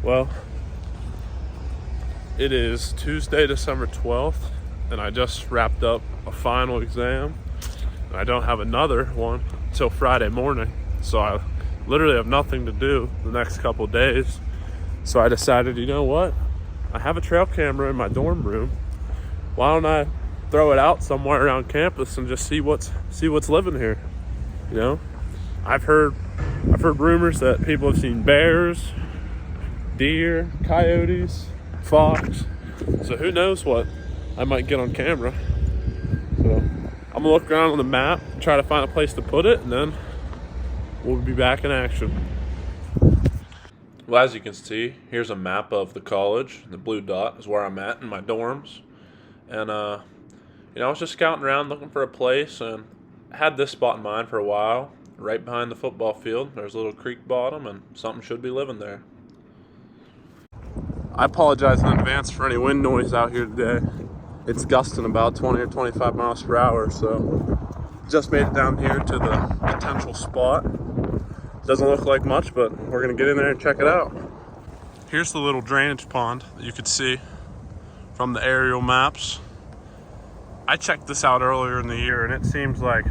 Well, it is Tuesday, December 12th, and I just wrapped up a final exam. And I don't have another one until Friday morning, so I literally have nothing to do the next couple days. So I decided, you know what? I have a trail camera in my dorm room. Why don't I throw it out somewhere around campus and just see what's living here? You know, I've heard rumors that people have seen bears, deer, coyotes, fox. So who knows what I might get on camera. So I'm gonna look around on the map, try to find a place to put it, and then we'll be back in action. Well, as you can see, here's a map of the college. The blue dot is where I'm at in my dorms. And I was just scouting around looking for a place, and I had this spot in mind for a while. Right behind the football field, there's a little creek bottom, and something should be living there. I apologize in advance for any wind noise out here today. It's gusting about 20 or 25 miles per hour, so just made it down here to the potential spot. Doesn't look like much, but we're gonna get in there and check it out. Here's the little drainage pond that you could see from the aerial maps. I checked this out earlier in the year, and it seems like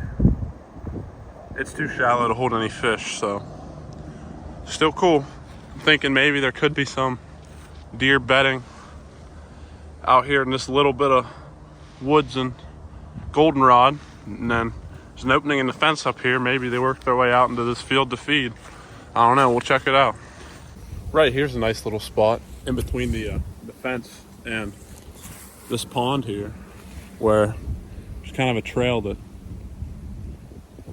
it's too shallow to hold any fish, so still cool. I'm thinking maybe there could be some deer bedding out here in this little bit of woods and goldenrod, and then there's an opening in the fence up here. Maybe they worked their way out into this field to feed. I don't know, we'll check it out. Right here's a nice little spot in between the fence and this pond here, where there's kind of a trail that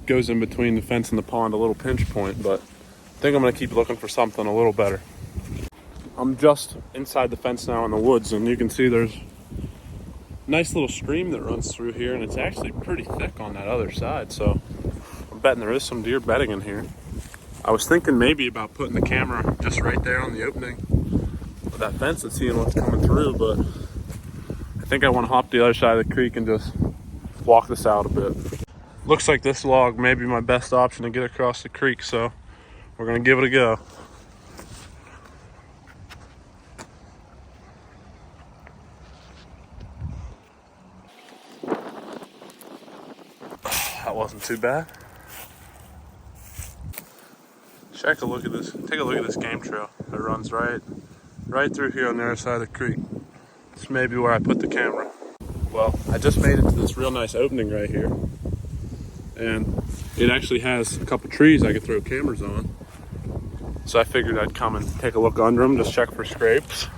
goes in between the fence and the pond, a little pinch point, but I think I'm gonna keep looking for something a little better. I'm just inside the fence now in the woods, and you can see there's a nice little stream that runs through here, and it's actually pretty thick on that other side, so I'm betting there is some deer bedding in here. I was thinking maybe about putting the camera just right there on the opening of that fence and seeing what's coming through, but I think I want to hop the other side of the creek and just walk this out a bit. Looks like this log may be my best option to get across the creek, so we're gonna give it a go. That wasn't too bad. Take a look at this game trail that runs right through here on the other side of the creek. This may be where I put the camera. Well, I just made it to this real nice opening right here, and it actually has a couple trees I could throw cameras on. So I figured I'd come and take a look under them, just check for scrapes.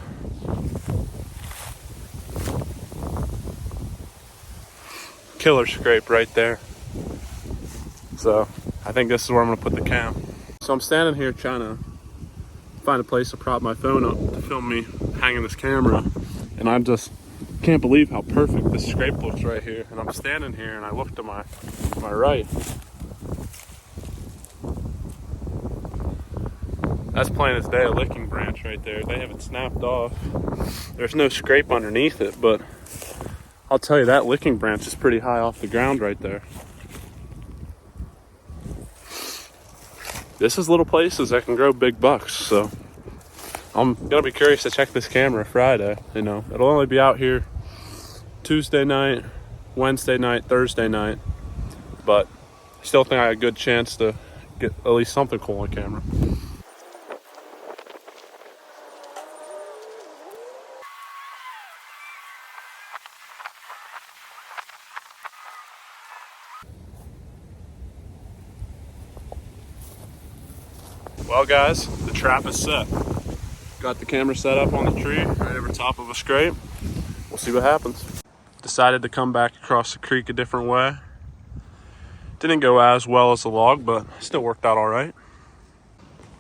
Killer scrape right there. So I think this is where I'm gonna put the cam. So I'm standing here trying to find a place to prop my phone up to film me hanging this camera, and I just can't believe how perfect this scrape looks right here. And I'm standing here and I look to my right. That's plain as day a licking branch right there. They have it snapped off. There's no scrape underneath it, but I'll tell you that licking branch is pretty high off the ground right there. This is little places that can grow big bucks, so I'm gonna be curious to check this camera Friday. You know, it'll only be out here Tuesday night, Wednesday night, Thursday night, but I still think I have a good chance to get at least something cool on camera. Well guys, the trap is set. Got the camera set up on the tree right over top of a scrape. We'll see what happens. Decided to come back across the creek a different way. Didn't go as well as the log, but still worked out all right.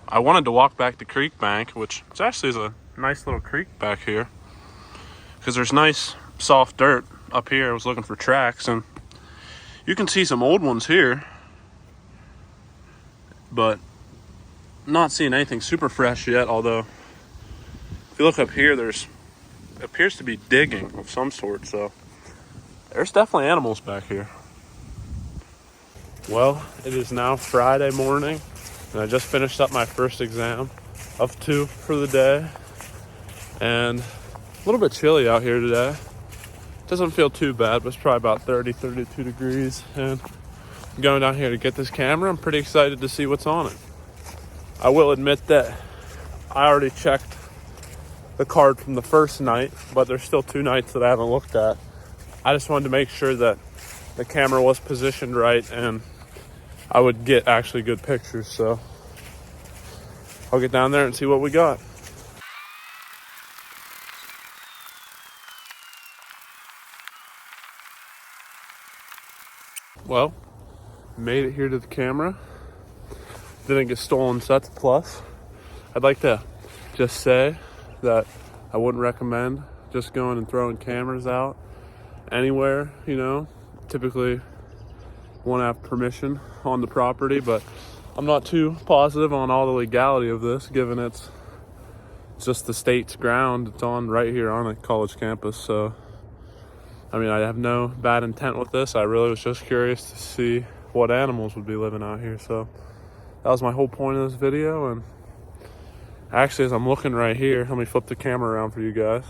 I wanted to walk back the creek bank, which actually is a nice little creek back here, because there's nice soft dirt up here. I was looking for tracks, and you can see some old ones here, but not seeing anything super fresh yet. Although if you look up here, it appears to be digging of some sort, so there's definitely animals back here. Well, it is now Friday morning, and I just finished up my first exam. of 2 for the day. And a little bit chilly out here today. Doesn't feel too bad, but it's probably about 30, 32 degrees. And I'm going down here to get this camera. I'm pretty excited to see what's on it. I will admit that I already checked the card from the first night, but there's still 2 nights that I haven't looked at. I just wanted to make sure that the camera was positioned right and I would get actually good pictures. So I'll get down there and see what we got. Well, made it here to the camera. Didn't get stolen, so that's a plus. I'd like to just say that I wouldn't recommend just going and throwing cameras out anywhere, you know. Typically want to have permission on the property, but I'm not too positive on all the legality of this, given it's just the state's ground. It's on right here on a college campus. So I mean, I have no bad intent with this. I really was just curious to see what animals would be living out here. So that was my whole point of this video. And actually, as I'm looking right here, let me flip the camera around for you guys.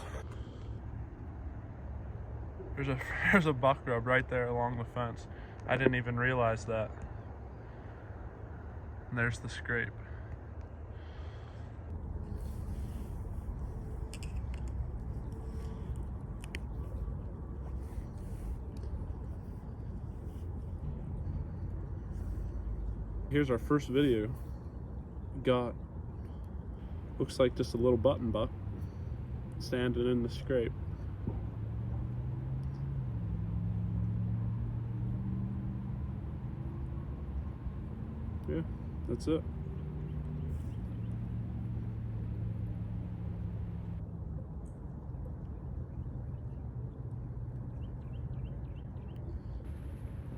There's a buck rub right there along the fence. I didn't even realize that. And there's the scrape. Here's our first video. Got, looks like just a little button buck standing in the scrape. Yeah, that's it.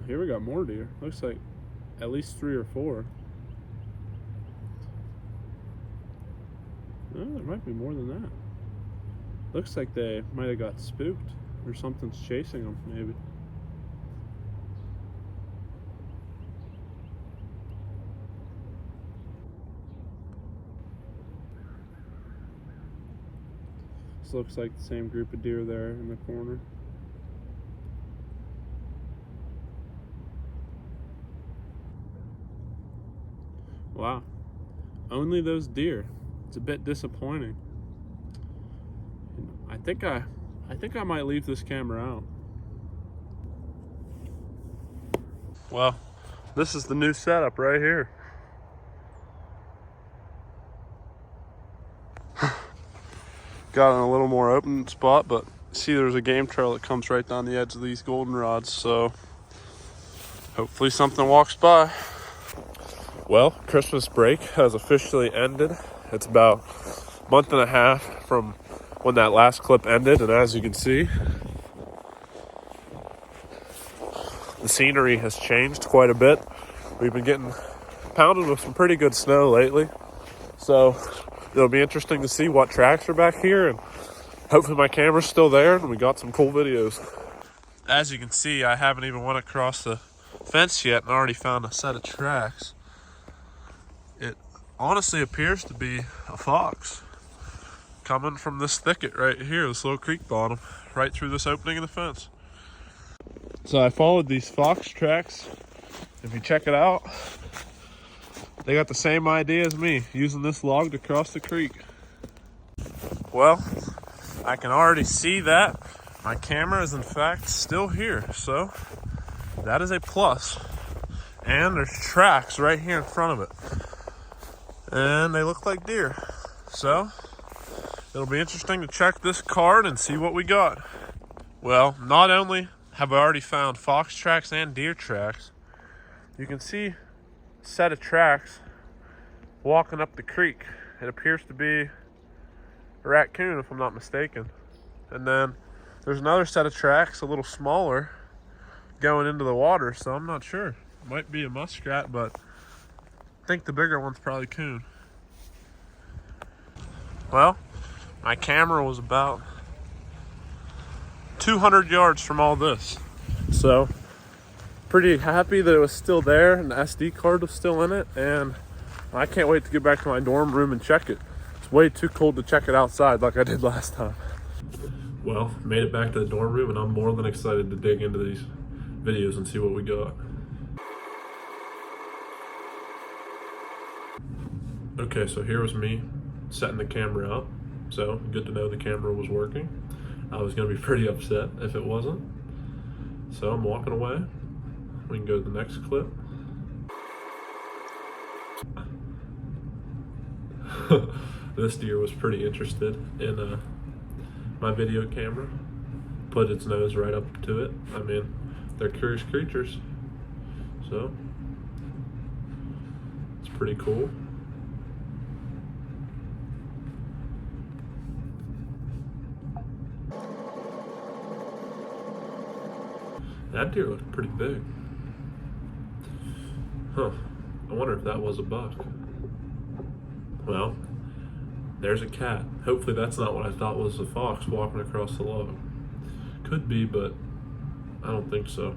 Here we got more deer. Looks like at least 3 or 4. No, there might be more than that. Looks like they might have got spooked or something's chasing them, maybe. This looks like the same group of deer there in the corner. Wow, only those deer. It's a bit disappointing. I think I might leave this camera out. Well, this is the new setup right here. Got in a little more open spot, but see there's a game trail that comes right down the edge of these goldenrods, so hopefully something walks by. Well, Christmas break has officially ended. It's about a month and a half from when that last clip ended, and as you can see, the scenery has changed quite a bit. We've been getting pounded with some pretty good snow lately, so it'll be interesting to see what tracks are back here, and hopefully my camera's still there and we got some cool videos. As you can see, I haven't even went across the fence yet and already found a set of tracks. It honestly appears to be a fox coming from this thicket right here, this little creek bottom, right through this opening in the fence. So I followed these fox tracks. If you check it out, they got the same idea as me, using this log to cross the creek. Well, I can already see that my camera is in fact still here, so that is a plus. And there's tracks right here in front of it, and they look like deer. So it'll be interesting to check this card and see what we got. Well, not only have I already found fox tracks and deer tracks, you can see a set of tracks walking up the creek. It appears to be a raccoon, if I'm not mistaken. And then there's another set of tracks, a little smaller, going into the water, so I'm not sure. It might be a muskrat, but I think the bigger one's probably coon. Well, my camera was about 200 yards from all this, so pretty happy that it was still there and the SD card was still in it, and I can't wait to get back to my dorm room and check it. way too cold to check it outside like I did last time. Well, made it back to the dorm room, and I'm more than excited to dig into these videos and see what we got. Okay, so here was me setting the camera up. So good to know the camera was working. I was gonna be pretty upset if it wasn't. So I'm walking away. We can go to the next clip. This deer was pretty interested in my video camera. Put its nose right up to it. I mean, they're curious creatures. So it's pretty cool. That deer looked pretty big. Huh. I wonder if that was a buck. Well, there's a cat. Hopefully that's not what I thought was a fox walking across the log. Could be, but I don't think so.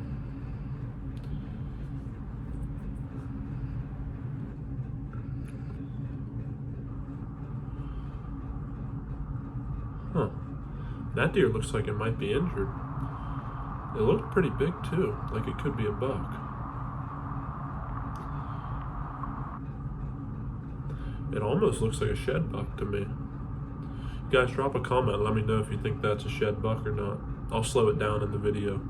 Huh. That deer looks like it might be injured. It looked pretty big too, like it could be a buck. It almost looks like a shed buck to me. You guys drop a comment, let me know if you think that's a shed buck or not. I'll slow it down in the video.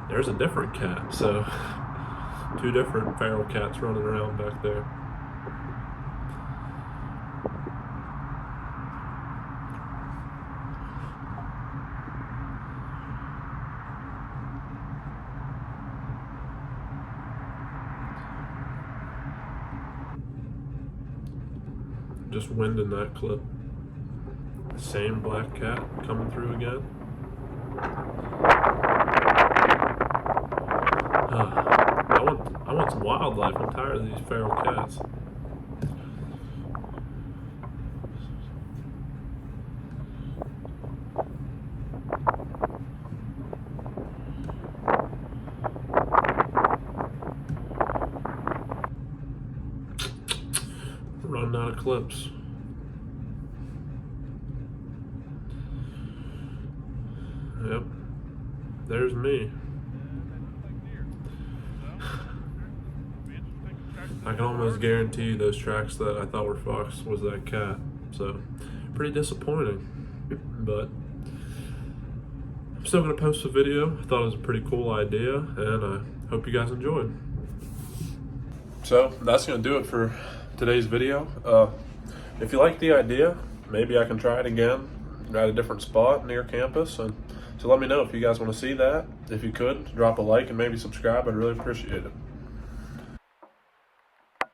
There's a different cat, so 2 different feral cats running around back there. Just wind in that clip. Same black cat coming through again. I want some wildlife. I'm tired of these feral cats. Running out of clips. Yep. There's me. I can almost guarantee those tracks that I thought were fox was that cat. So, pretty disappointing. But I'm still going to post a video. I thought it was a pretty cool idea, and I hope you guys enjoyed. So, that's going to do it for today's video. If you like the idea, maybe I can try it again at a different spot near campus. And so let me know if you guys want to see that. If you could, drop a like and maybe subscribe. I'd really appreciate it.